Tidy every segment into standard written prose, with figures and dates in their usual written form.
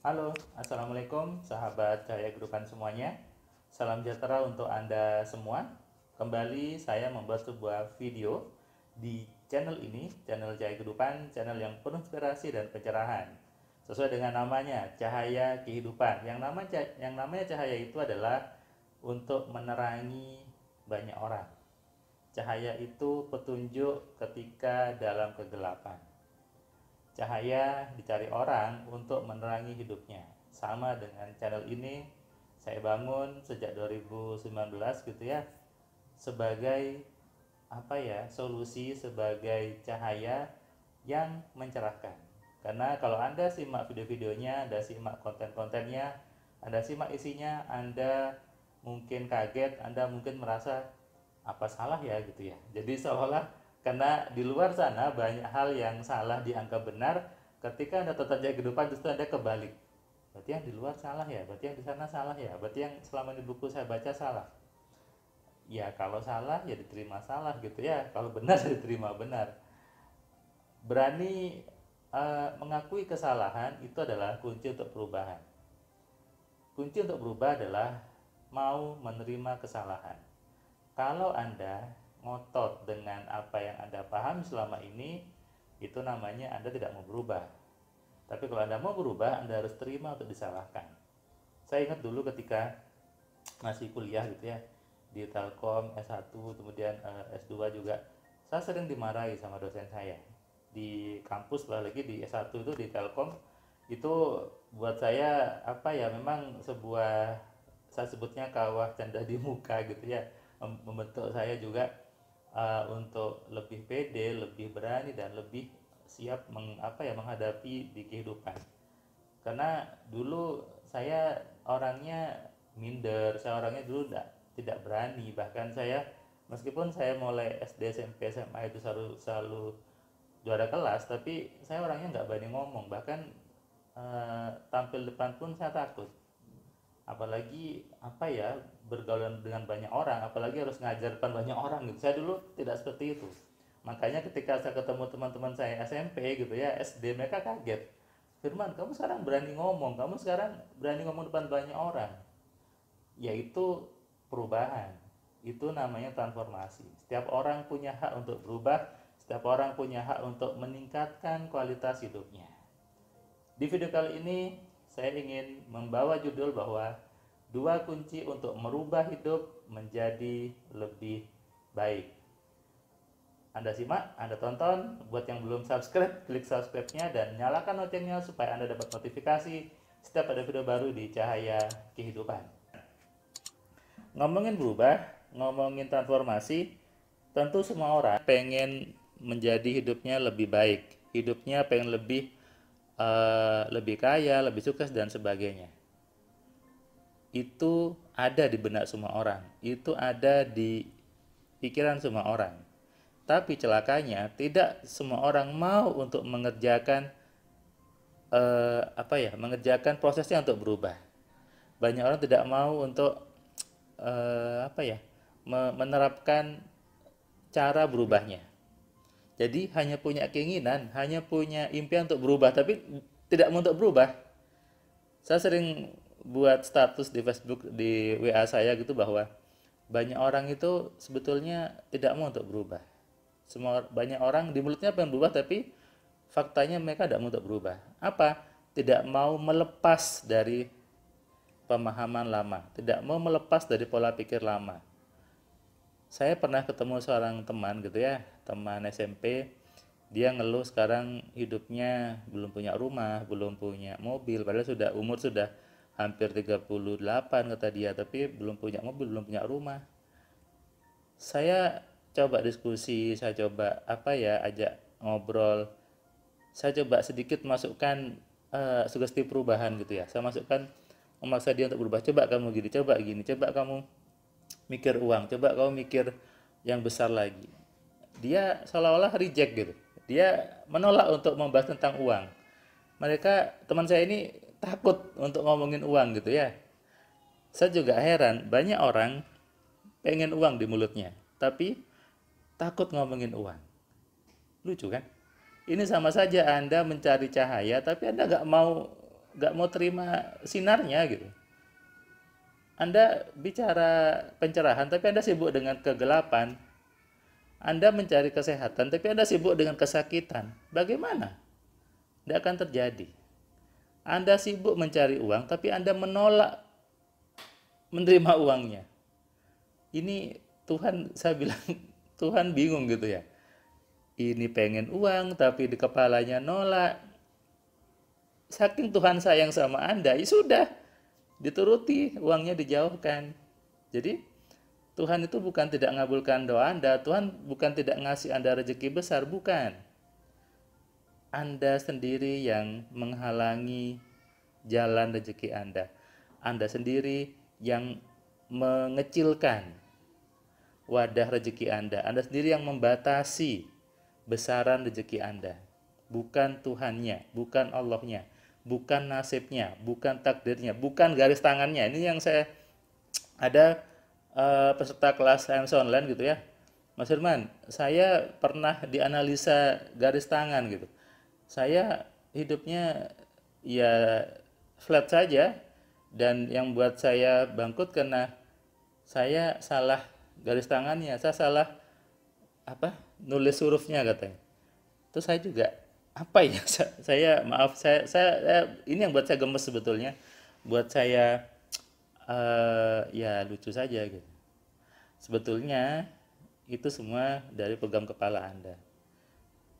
Halo, Assalamualaikum sahabat Cahaya Kehidupan semuanya. Salam sejahtera untuk Anda semua. Kembali saya membuat sebuah video di channel ini, channel Cahaya Kehidupan, channel yang penuh inspirasi dan pencerahan. Sesuai dengan namanya, Cahaya Kehidupan. Yang namanya cahaya itu adalah untuk menerangi banyak orang. Cahaya itu petunjuk ketika dalam kegelapan. Cahaya dicari orang untuk menerangi hidupnya. Sama dengan channel ini saya bangun sejak 2019 gitu ya, sebagai apa ya, solusi, sebagai cahaya yang mencerahkan. Karena kalau Anda simak video-videonya, Anda simak konten-kontennya, Anda simak isinya, Anda mungkin kaget, Anda mungkin merasa apa salah ya gitu ya. Jadi seolah, karena di luar sana banyak hal yang salah dianggap benar, ketika Anda tetap jaga kehidupan justru Anda kebalik. Berarti yang di luar salah ya, berarti yang di sana salah ya, berarti yang selama ini buku saya baca salah. Ya kalau salah ya diterima salah gitu ya, kalau benar ya diterima benar. Berani mengakui kesalahan itu adalah kunci untuk perubahan. Kunci untuk berubah adalah mau menerima kesalahan. Kalau Anda ngotot dengan apa yang Anda paham selama ini, itu namanya Anda tidak mau berubah. Tapi kalau Anda mau berubah, Anda harus terima untuk disalahkan. Saya ingat dulu ketika masih kuliah gitu ya, di Telkom S1, kemudian S2 juga, saya sering dimarahi sama dosen saya. Di kampus, lagi di S1 itu di Telkom, itu buat saya apa ya, memang sebuah, saya sebutnya kawah canda di muka gitu ya, membentuk saya juga untuk lebih pede, lebih berani dan lebih siap menghadapi di kehidupan. Karena dulu saya orangnya minder, saya orangnya dulu tidak berani. Bahkan saya, meskipun saya mulai SD, SMP, SMA itu selalu selalu juara kelas, tapi saya orangnya nggak berani ngomong. Bahkan tampil depan pun saya takut. Apalagi apa ya, bergaul dengan banyak orang, apalagi harus ngajar depan banyak orang gitu. Saya dulu tidak seperti itu. Makanya ketika saya ketemu teman-teman saya SMP gitu ya, SD, mereka kaget. Firman, kamu sekarang berani ngomong, kamu sekarang berani ngomong depan banyak orang. Yaitu perubahan. Itu namanya transformasi. Setiap orang punya hak untuk berubah, setiap orang punya hak untuk meningkatkan kualitas hidupnya. Di video kali ini saya ingin membawa judul bahwa dua kunci untuk merubah hidup menjadi lebih baik. Anda simak, Anda tonton. Buat yang belum subscribe, klik subscribe-nya dan nyalakan loncengnya supaya Anda dapat notifikasi setiap ada video baru di Cahaya Kehidupan. Ngomongin berubah, ngomongin transformasi, tentu semua orang pengen menjadi hidupnya lebih baik, hidupnya pengen lebih kaya, lebih sukses dan sebagainya. Itu ada di benak semua orang, itu ada di pikiran semua orang. Tapi celakanya tidak semua orang mau untuk mengerjakan mengerjakan prosesnya untuk berubah. Banyak orang tidak mau untuk menerapkan cara berubahnya. Jadi hanya punya keinginan, hanya punya impian untuk berubah, tapi tidak mau untuk berubah. Saya sering buat status di Facebook, di WA saya gitu, bahwa banyak orang itu sebetulnya tidak mau untuk berubah. Banyak orang di mulutnya pengen berubah, tapi faktanya mereka tidak mau untuk berubah. Apa? Tidak mau melepas dari pemahaman lama, tidak mau melepas dari pola pikir lama. Saya pernah ketemu seorang teman gitu ya, teman SMP. Dia ngeluh sekarang hidupnya belum punya rumah, belum punya mobil, padahal umur sudah hampir 38 kata dia, tapi belum punya mobil, belum punya rumah. Saya coba diskusi, saya coba ajak ngobrol. Saya coba sedikit masukkan sugesti perubahan gitu ya. Saya masukkan, memaksa dia untuk berubah. Coba kamu gini, coba gini, coba kamu mikir uang, coba kamu mikir yang besar lagi. Dia seolah-olah reject gitu, dia menolak untuk membahas tentang uang. Teman saya ini takut untuk ngomongin uang gitu ya. Saya juga heran, banyak orang pengen uang di mulutnya tapi takut ngomongin uang. Lucu kan? Ini sama saja Anda mencari cahaya tapi Anda nggak mau nggak mau terima sinarnya gitu. Anda bicara pencerahan, tapi Anda sibuk dengan kegelapan. Anda mencari kesehatan, tapi Anda sibuk dengan kesakitan. Bagaimana? Tidak akan terjadi. Anda sibuk mencari uang, tapi Anda menolak menerima uangnya. Ini Tuhan, saya bilang, Tuhan bingung gitu ya. Ini pengen uang, tapi di kepalanya nolak. Saking Tuhan sayang sama Anda, ya sudah, dituruti, uangnya dijauhkan. Jadi, Tuhan itu bukan tidak mengabulkan doa Anda, Tuhan bukan tidak ngasih Anda rezeki besar, bukan. Anda sendiri yang menghalangi jalan rezeki Anda. Anda sendiri yang mengecilkan wadah rezeki Anda. Anda sendiri yang membatasi besaran rezeki Anda. Bukan Tuhannya, bukan Allahnya, bukan nasibnya, bukan takdirnya, bukan garis tangannya. Ini yang saya ada peserta kelas AMC online gitu ya. Mas Firman, saya pernah dianalisa garis tangan gitu. Saya hidupnya ya flat saja, dan yang buat saya bangkrut karena saya salah garis tangannya, saya salah nulis hurufnya katanya. Terus saya juga apa ya, saya maaf, ini yang buat saya gemes sebetulnya, buat saya ya lucu saja gitu. Sebetulnya itu semua dari program kepala Anda.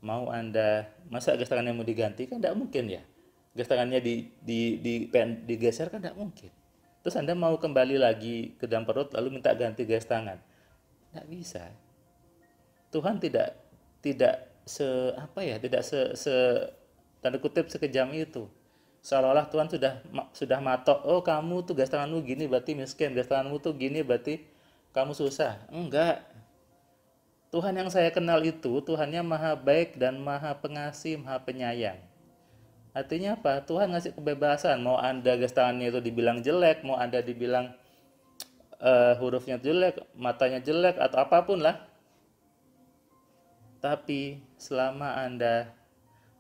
Mau Anda, masa gas tangannya mau diganti kan tidak mungkin ya. Gas tangannya digeser kan tidak mungkin. Terus Anda mau kembali lagi ke dalam perut lalu minta ganti gas tangan. Tidak bisa. Tuhan tidak tidak tidak se tanda kutip sekejam itu. Seolah-olah Tuhan sudah matok, oh kamu tuh gas tanganmu gini berarti miskin, gas tanganmu tuh gini berarti kamu susah. Enggak. Tuhan yang saya kenal itu Tuhannya maha baik dan maha pengasih, maha penyayang. Artinya apa? Tuhan ngasih kebebasan. Mau Anda gas tangannya itu dibilang jelek, mau Anda dibilang hurufnya jelek, matanya jelek, atau apapun lah. Tapi selama Anda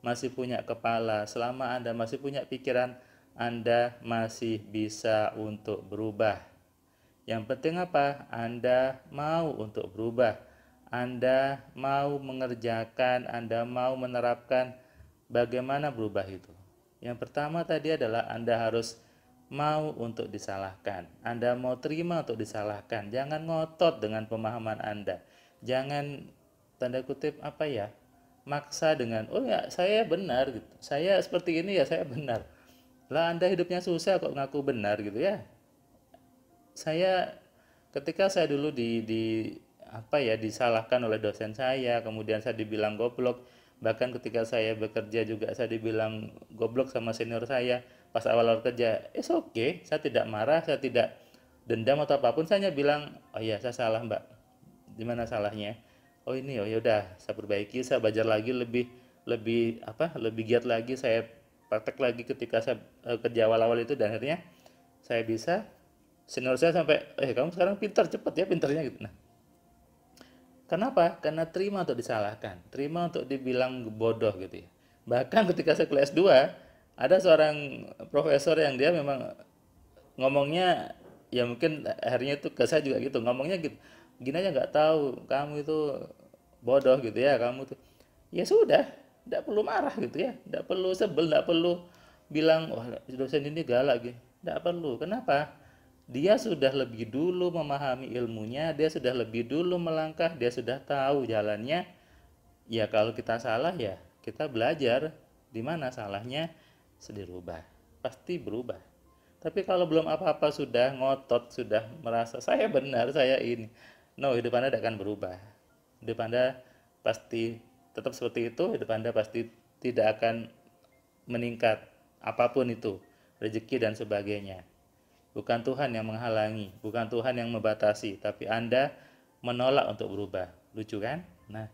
masih punya kepala, selama Anda masih punya pikiran, Anda masih bisa untuk berubah. Yang penting apa? Anda mau untuk berubah. Anda mau mengerjakan, Anda mau menerapkan bagaimana berubah itu. Yang pertama tadi adalah Anda harus mau untuk disalahkan. Anda mau terima untuk disalahkan. Jangan ngotot dengan pemahaman Anda. Jangan tanda kutip maksa dengan, oh ya saya benar gitu. Saya seperti ini ya saya benar. Lah Anda hidupnya susah kok ngaku benar gitu ya. Ketika saya dulu disalahkan oleh dosen saya, kemudian saya dibilang goblok, bahkan ketika saya bekerja juga saya dibilang goblok sama senior saya pas awal-awal kerja. Okay, saya tidak marah, saya tidak dendam atau apapun, saya hanya bilang, oh iya saya salah mbak, di mana salahnya, oh ini, oh yaudah saya perbaiki, saya belajar lagi, lebih giat lagi, saya praktek lagi ketika saya kerja awal-awal itu, dan akhirnya saya bisa. Senior saya sampai, kamu sekarang pintar, cepet ya pintarnya gitu. Nah, kenapa? Karena terima untuk disalahkan, terima untuk dibilang bodoh gitu ya. Bahkan ketika saya kelas 2, ada seorang profesor yang dia memang ngomongnya, ya mungkin akhirnya itu ke saya juga gitu, ngomongnya gitu, gini aja nggak tahu, kamu itu bodoh gitu ya, kamu tuh. Ya sudah, tidak perlu marah gitu ya, tidak perlu sebel, tidak perlu bilang, wah dosen ini galak gitu. Tidak perlu, kenapa? Dia sudah lebih dulu memahami ilmunya, dia sudah lebih dulu melangkah, dia sudah tahu jalannya. Ya kalau kita salah ya kita belajar di mana salahnya, sedih rubah, pasti berubah. Tapi kalau belum apa-apa sudah ngotot, sudah merasa saya benar, saya ini, no, hidup Anda tidak akan berubah. Hidup Anda pasti tetap seperti itu, hidup Anda pasti tidak akan meningkat, apapun itu, rezeki dan sebagainya. Bukan Tuhan yang menghalangi, bukan Tuhan yang membatasi, tapi Anda menolak untuk berubah. Lucu kan? Nah,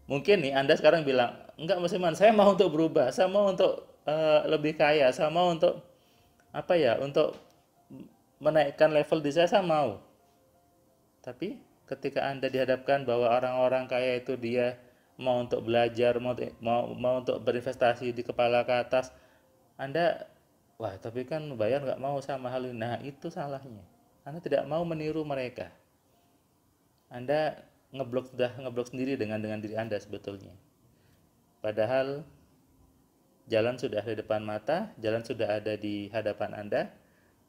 mungkin nih Anda sekarang bilang, enggak Mas Iman, saya mau untuk berubah, saya mau untuk lebih kaya, saya mau untuk untuk menaikkan level di saya mau. Tapi ketika Anda dihadapkan bahwa orang-orang kaya itu dia mau untuk belajar, mau untuk berinvestasi di kepala ke atas, Anda Wah, tapi kan bayar nggak mau sama hal ini. Nah, itu salahnya. Anda tidak mau meniru mereka. Anda sudah ngeblok sendiri dengan diri Anda sebetulnya. Padahal jalan sudah di depan mata, jalan sudah ada di hadapan Anda.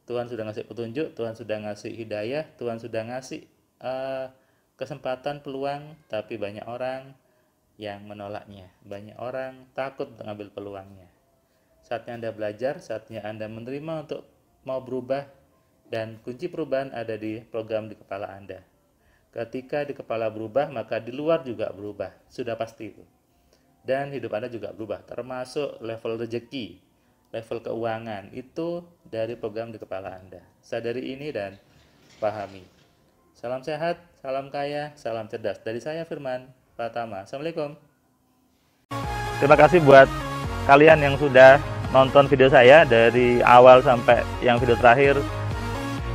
Tuhan sudah ngasih petunjuk, Tuhan sudah ngasih hidayah, Tuhan sudah ngasih kesempatan, peluang, tapi banyak orang yang menolaknya. Banyak orang takut mengambil peluangnya. Saatnya Anda belajar, saatnya Anda menerima untuk mau berubah, dan kunci perubahan ada di program di kepala Anda. Ketika di kepala berubah, maka di luar juga berubah. Sudah pasti itu. Dan hidup Anda juga berubah, termasuk level rezeki, level keuangan, itu dari program di kepala Anda. Sadari ini dan pahami. Salam sehat, salam kaya, salam cerdas. Dari saya Firman Pratama. Assalamualaikum. Terima kasih buat kalian yang sudah nonton video saya dari awal sampai yang video terakhir.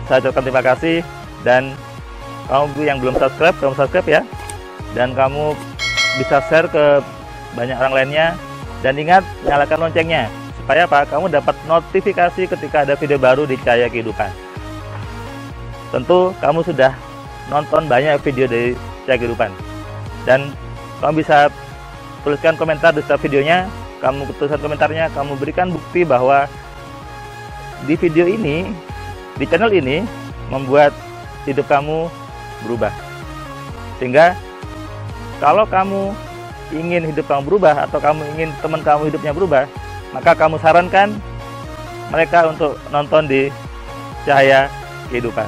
Saya ucapkan terima kasih, dan kamu yang belum subscribe, kamu subscribe ya. Dan kamu bisa share ke banyak orang lainnya, dan ingat nyalakan loncengnya supaya apa? Kamu dapat notifikasi ketika ada video baru di Cahaya Kehidupan. Tentu kamu sudah nonton banyak video dari Cahaya Kehidupan, dan kamu bisa tuliskan komentar di setiap videonya. Kamu tuliskan komentarnya, kamu berikan bukti bahwa di video ini, di channel ini membuat hidup kamu berubah. Sehingga kalau kamu ingin hidup kamu berubah, atau kamu ingin teman kamu hidupnya berubah, maka kamu sarankan mereka untuk nonton di Cahaya Kehidupan.